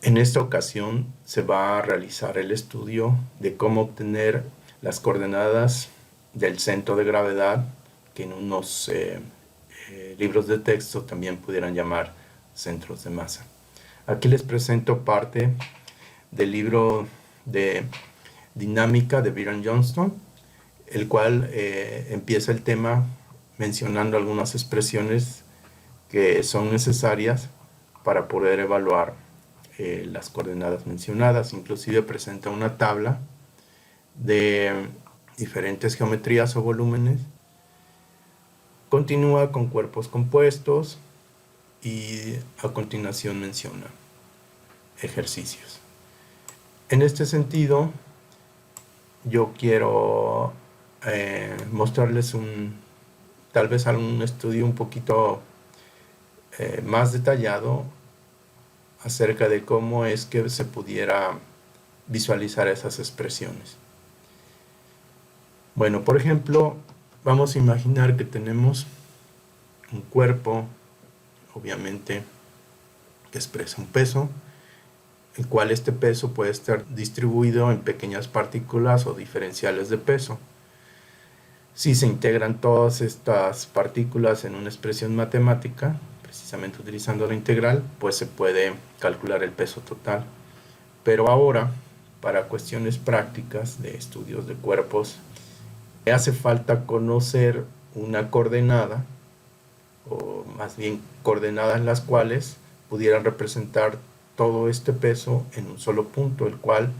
En esta ocasión se va a realizar el estudio de cómo obtener las coordenadas del centro de gravedad, que en unos libros de texto también pudieran llamar centros de masa. Aquí les presento parte del libro de dinámica de Byron Johnston, el cual empieza el tema mencionando algunas expresiones que son necesarias para poder evaluar las coordenadas mencionadas. Inclusive presenta una tabla de diferentes geometrías o volúmenes. Continúa con cuerpos compuestos y a continuación menciona ejercicios. En este sentido, yo quiero mostrarles tal vez algún estudio un poquito más detallado acerca de cómo es que se pudiera visualizar esas expresiones. Bueno, por ejemplo, vamos a imaginar que tenemos un cuerpo, obviamente, que expresa un peso, el cual este peso puede estar distribuido en pequeñas partículas o diferenciales de peso. Si se integran todas estas partículas en una expresión matemática, precisamente utilizando la integral, pues se puede calcular el peso total. Pero ahora, para cuestiones prácticas de estudios de cuerpos, hace falta conocer una coordenada, o más bien coordenadas en las cuales pudieran representar todo este peso en un solo punto, el cual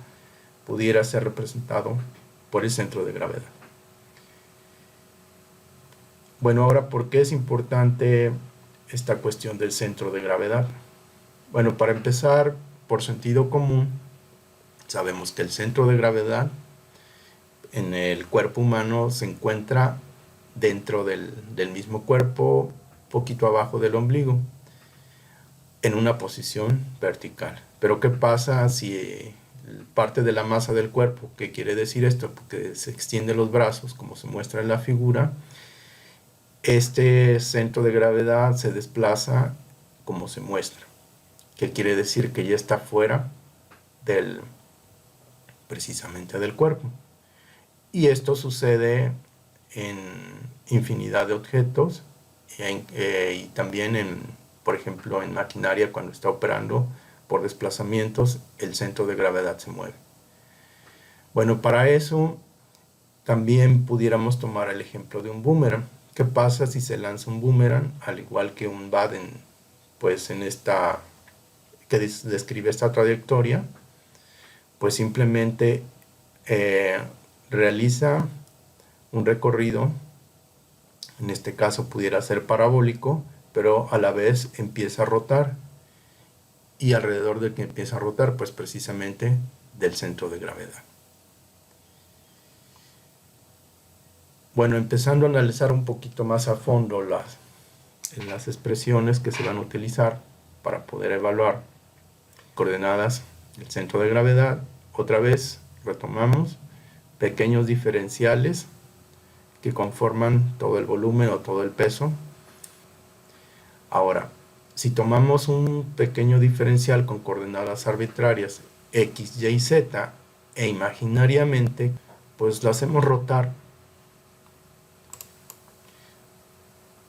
pudiera ser representado por el centro de gravedad. Bueno, ahora, ¿por qué es importante esta cuestión del centro de gravedad? Bueno, para empezar, por sentido común, sabemos que el centro de gravedad en el cuerpo humano se encuentra dentro del mismo cuerpo, poquito abajo del ombligo, en una posición vertical. Pero ¿qué pasa si parte de la masa del cuerpo, qué quiere decir esto? Porque se extienden los brazos, como se muestra en la figura, este centro de gravedad se desplaza como se muestra, que quiere decir que ya está fuera precisamente del cuerpo. Y esto sucede en infinidad de objetos y también por ejemplo, en maquinaria cuando está operando por desplazamientos, el centro de gravedad se mueve. Bueno, para eso también pudiéramos tomar el ejemplo de un boomerang. ¿Qué pasa si se lanza un boomerang al igual que un BAD pues en esta que describe esta trayectoria? Pues simplemente realiza un recorrido, en este caso pudiera ser parabólico, pero a la vez empieza a rotar. Y alrededor del que empieza a rotar, pues precisamente del centro de gravedad. Bueno, empezando a analizar un poquito más a fondo las expresiones que se van a utilizar para poder evaluar coordenadas del centro de gravedad. Otra vez retomamos pequeños diferenciales que conforman todo el volumen o todo el peso. Ahora, si tomamos un pequeño diferencial con coordenadas arbitrarias x, y, z e imaginariamente, pues lo hacemos rotar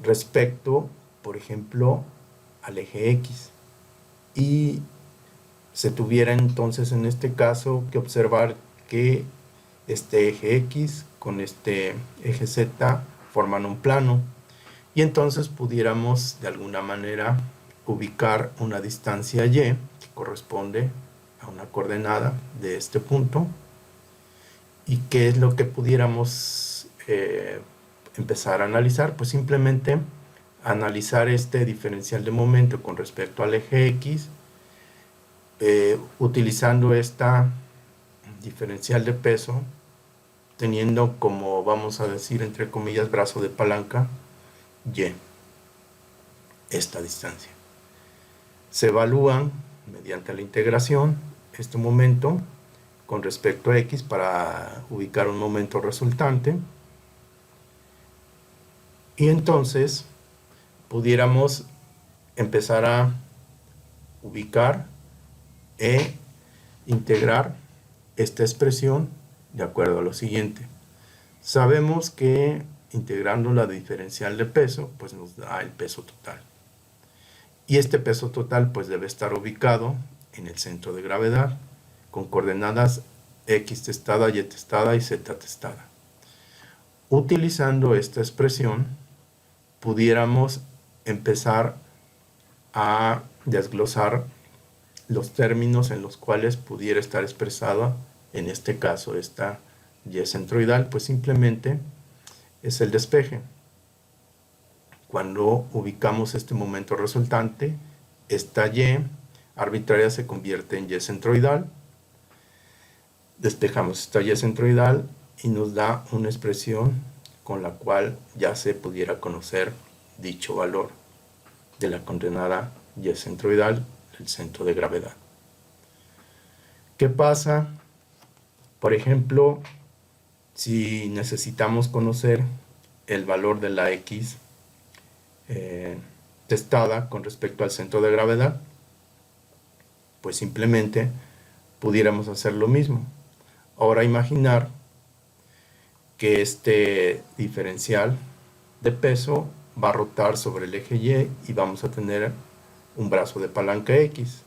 respecto, por ejemplo, al eje x. Y se tuviera entonces en este caso que observar que este eje x con este eje z forman un plano. Y entonces pudiéramos de alguna manera ubicar una distancia y que corresponde a una coordenada de este punto. ¿Y qué es lo que pudiéramos empezar a analizar? Pues simplemente analizar este diferencial de momento con respecto al eje x, utilizando esta diferencial de peso, teniendo como, vamos a decir, entre comillas, brazo de palanca, y esta distancia. Se evalúan mediante la integración este momento con respecto a x para ubicar un momento resultante, y entonces pudiéramos empezar a ubicar e integrar esta expresión de acuerdo a lo siguiente. Sabemos que integrando la diferencial de peso, pues nos da el peso total. Y este peso total pues debe estar ubicado en el centro de gravedad con coordenadas x testada, y testada y z testada. Utilizando esta expresión, pudiéramos empezar a desglosar los términos en los cuales pudiera estar expresada, en este caso, esta y centroidal, pues simplemente es el despeje. Cuando ubicamos este momento resultante, esta y arbitraria se convierte en y centroidal. Despejamos esta y centroidal y nos da una expresión con la cual ya se pudiera conocer dicho valor de la coordenada y centroidal del centro de gravedad. ¿Qué pasa? Por ejemplo, si necesitamos conocer el valor de la x testada con respecto al centro de gravedad, pues simplemente pudiéramos hacer lo mismo. Ahora imaginar que este diferencial de peso va a rotar sobre el eje Y y vamos a tener un brazo de palanca X.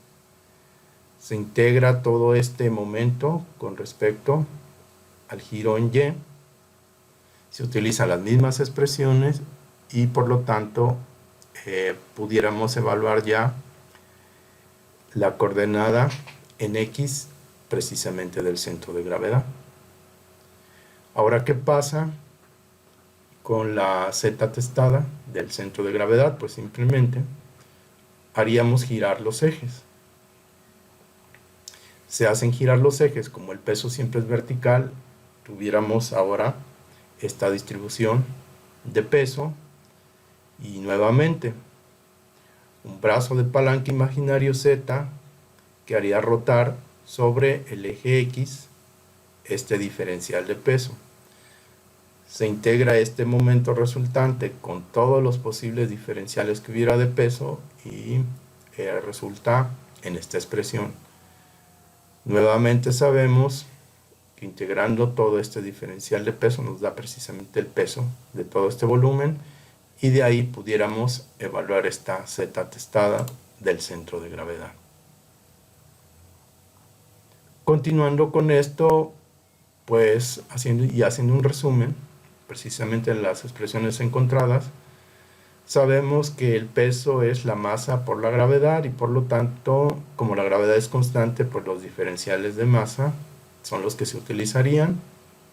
Se integra todo este momento con respecto al giro en Y. Se utilizan las mismas expresiones y por lo tanto pudiéramos evaluar ya la coordenada en X precisamente del centro de gravedad. Ahora, ¿qué pasa con la Z testada del centro de gravedad? Pues simplemente haríamos girar los ejes. Se hacen girar los ejes, como el peso siempre es vertical, tuviéramos ahora esta distribución de peso y nuevamente un brazo de palanca imaginario Z que haría rotar sobre el eje X este diferencial de peso. Se integra este momento resultante con todos los posibles diferenciales que hubiera de peso y resulta en esta expresión. Nuevamente sabemos que integrando todo este diferencial de peso nos da precisamente el peso de todo este volumen y de ahí pudiéramos evaluar esta Z testada del centro de gravedad. Continuando con esto, pues haciendo un resumen, precisamente en las expresiones encontradas, sabemos que el peso es la masa por la gravedad y por lo tanto, como la gravedad es constante, pues los diferenciales de masa son los que se utilizarían.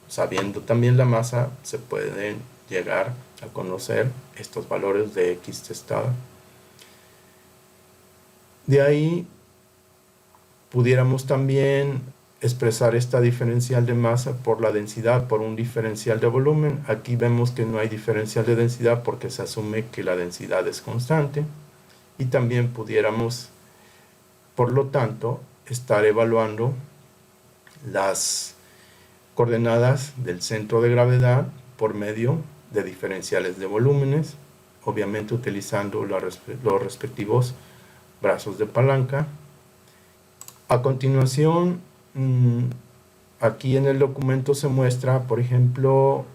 Sabiendo también la masa, se pueden llegar a conocer estos valores de X testada. De ahí pudiéramos también expresar esta diferencial de masa por la densidad, por un diferencial de volumen. Aquí vemos que no hay diferencial de densidad porque se asume que la densidad es constante. Y también pudiéramos, por lo tanto, estar evaluando las coordenadas del centro de gravedad por medio de diferenciales de volúmenes, obviamente utilizando los respectivos brazos de palanca. A continuación, aquí en el documento se muestra, por ejemplo,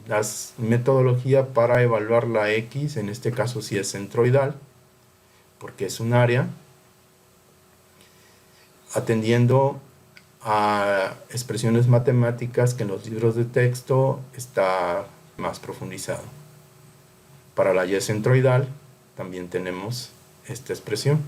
la metodología para evaluar la X, en este caso sí es centroidal, porque es un área, atendiendo a expresiones matemáticas que en los libros de texto está más profundizado. Para la Y centroidal también tenemos esta expresión.